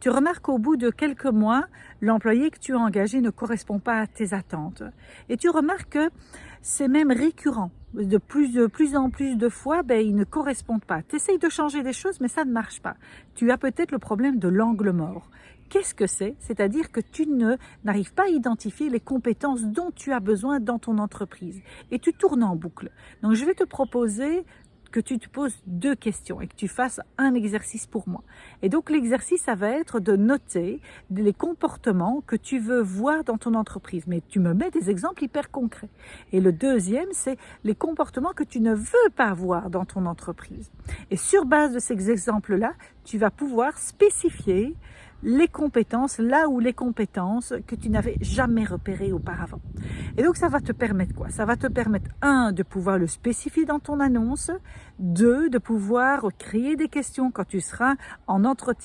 Tu remarques qu'au bout de quelques mois, l'employé que tu as engagé ne correspond pas à tes attentes. Et tu remarques que c'est même récurrent. De plus en plus de fois, ils ne correspondent pas. Tu essayes de changer des choses, mais ça ne marche pas. Tu as peut-être le problème de l'angle mort. Qu'est-ce que c'est? C'est-à-dire que tu n'arrives pas à identifier les compétences dont tu as besoin dans ton entreprise. Et tu tournes en boucle. Donc, je vais te proposer que tu te poses 2 questions et que tu fasses un exercice pour moi. Et donc l'exercice, ça va être de noter les comportements que tu veux voir dans ton entreprise. Mais tu me mets des exemples hyper concrets. Et le deuxième, c'est les comportements que tu ne veux pas voir dans ton entreprise. Et sur base de ces exemples-là, tu vas pouvoir spécifier les compétences, là où les compétences que tu n'avais jamais repérées auparavant. Et donc ça va te permettre quoi? Ça va te permettre, 1, de pouvoir le spécifier dans ton annonce, 2, de pouvoir créer des questions quand tu seras en entretien